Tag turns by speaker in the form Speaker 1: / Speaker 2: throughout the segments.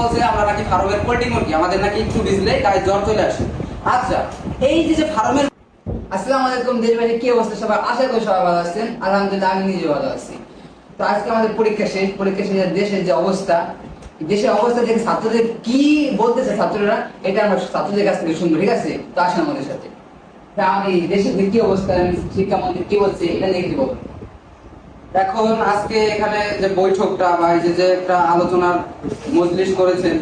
Speaker 1: বলছে আমরা নাকি ফার্মের পোল্ট্রি মুরগি, আমাদের নাকি একটু ভিজলে গায়ে জ্বর চলে আসে। আচ্ছা, এই যে ফার্মের
Speaker 2: আসসালামু আলাইকুম দেশবাসী, কি অবস্থা সবার? আশা করি সবাই ভালো আছেন। আলহামদুলিল্লাহ, আমি নিজে ভালো আছি। তো আজকে আমাদের পরীক্ষা শেষ। দেশের যে অবস্থা, দেশের অবস্থা দেখে ছাত্রদের কি বলতেছে ছাত্ররা, এটা আমরা ছাত্রদের কাছ থেকে শুনবো, ঠিক আছে? তো আসেন আমাদের সাথে। আমি দেশের কি অবস্থা, শিক্ষামন্ত্রী কি বলছে এটা নিয়ে কি বলবো।
Speaker 1: এখন আজকে এখানে যে বৈঠকটা বা এই যে একটা আলোচনার মজলিস করেছেন,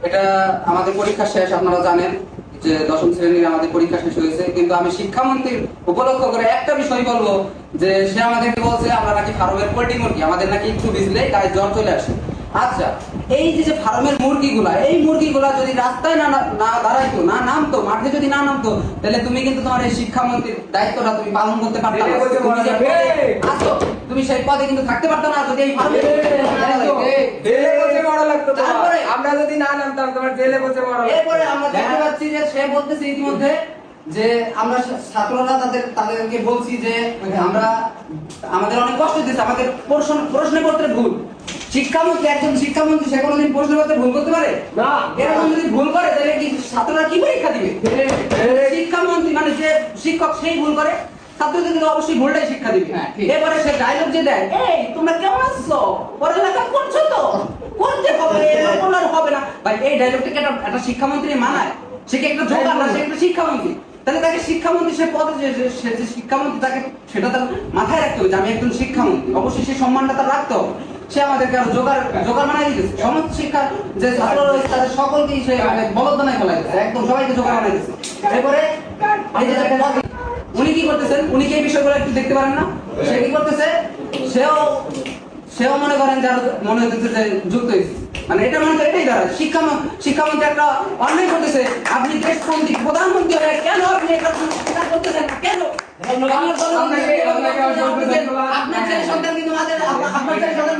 Speaker 1: এটা আমাদের পরীক্ষা শেষ, আপনারা জানেন যে দশম শ্রেণীর আমাদের পরীক্ষা শেষ হয়েছে। কিন্তু আমি শিক্ষামন্ত্রীর উপলক্ষ করে একটা বিষয় বলবো যে সে আমাদেরকে বলছে আমরা নাকি ফার্মের পোল্ট্রি মুরগি, আমাদের নাকি একটু ভিজলে গায়ে জ্বর চলে আসে। আচ্ছা, এই যে ফার্মের মুরগিগুলা, এই মুরগিগুলা যদি রাস্তায় না দাঁড়াইতো, না নামতো, মাঠে যদি না নামতো, তাহলে তুমি কিন্তু তোমার এই শিক্ষামন্ত্রীর দায়িত্বটা তুমি পালন করতে পারতে না। তুমি সেই পদে কিন্তু থাকতে পারতো না যদি এই ফার্মে
Speaker 3: আমরা যদি না নামতাম তোমার জেলে বসে বড়।
Speaker 1: এরপরে আমরা দেখতে পাচ্ছি যে সে বলতেছে ইতিমধ্যে যে আমরা ছাত্ররা তাদেরকে বলছি যে আমরা আমাদের অনেক কষ্ট দিচ্ছে, আমাদের প্রশ্নপত্রে ভুল। একজন শিক্ষামন্ত্রী সে কোনোদিন প্রশ্নপত্রে ভুল করতে পারে না? এরকম যদি ভুল করে তাহলে কি ছাত্ররা কি পরীক্ষা দিবে? শিক্ষামন্ত্রী মানে যে শিক্ষক সেই ভুল করে, ছাত্রদের অবশ্যই ভুলটাই শিক্ষা দিবে। এবারে সে ডায়লগ যে দেয়, এই তোমরা কেমন আছো, পড়ালেখা করছো তো, করতে হবে, এরকম আর হবে না। ভাই এই ডায়লগটাকে একটা শিক্ষামন্ত্রী মানায়? সে কি একটা জোকার না, সে একটা শিক্ষামন্ত্রী। তাহলে তাকে শিক্ষামন্ত্রী সে পদে সে যে শিক্ষামন্ত্রী, তাকে সেটা তার মাথায় রাখতে হবে যে আমি একজন শিক্ষামন্ত্রী, অবশ্যই সেই সম্মানটা তার রাখতে হবে। সে আমাদেরকে আরো জোগাড় বানাই দিতেছে। সমস্ত শিক্ষার যে ছাত্ররা রয়েছে তাদের সকলকেই সে বলদানায় ফেলাই দিচ্ছে, একদম সবাইকে জোগাড় বানাই দিচ্ছে। এরপরে এই যে উনি কি করতেছেন, উনি কি এই বিষয়গুলো একটু দেখতে পারেন না? সে কি করতেছে, সেও মনে করেন যে মনে হইতেছে যে যুক্ত হয়েছে, মানে এটা মনে করে এটাই দাঁড়ায় শিক্ষামন্ত্রী একটা অন্যায় করতেছে। আপনি দেশমন্ত্রী, প্রধানমন্ত্রী হয়ে কেন আপনি এটা করতেছেন না? কেন? আপনার ছেলে সন্তান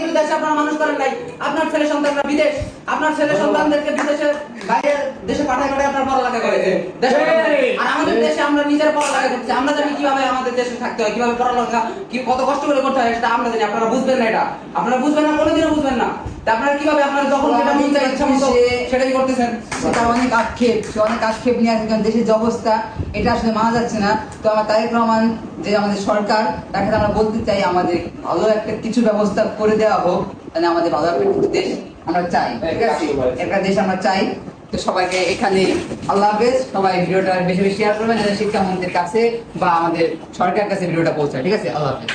Speaker 1: কিন্তু দেশে আপনারা মানুষ করেন নাই, আপনার ছেলে সন্তানরা বিদেশ, আপনার ছেলে সন্তানদেরকে বিদেশে বাইরে দেশে পাঠায় আপনার পড়ালেখা করেছে। আর আমাদের দেশে আমরা নিজেরা পড়ালেখা করছি, আমরা জানি কিভাবে আমাদের দেশে থাকতে হয়, কিভাবে পড়ালেখা কত কষ্ট করে করতে হয় সেটা আমরা জানি। আপনারা বুঝবেন না, এটা আপনারা বুঝবেন না, কোনোদিনও বুঝবেন না। আপনারা কিভাবে আপনারা যখন যেটা মন চায় ইচ্ছা মতো সেটাই করতেছেন।
Speaker 2: সেটা অনেক আক্ষেপ নিয়ে আসে, কারণ দেশের যে অবস্থা এটা আসলে মানা যাচ্ছে না। তো আমার তারেক রহমান যে আমাদের সরকার, তাকে আমরা বলতে চাই আমাদের ভালো একটা কিছু ব্যবস্থা করে দেওয়া হোক, তাহলে আমাদের ভালো একটা কিছু দেশ আমরা চাই, ঠিক আছে? একটা দেশ আমরা চাই। তো সবাইকে এখানে আল্লাহ হাফেজ। সবাই ভিডিওটা বেশি বেশি শেয়ার করবেন, শিক্ষামন্ত্রীর কাছে বা আমাদের সরকারের কাছে ভিডিওটা পৌঁছায়, ঠিক আছে? আল্লাহ হাফেজ।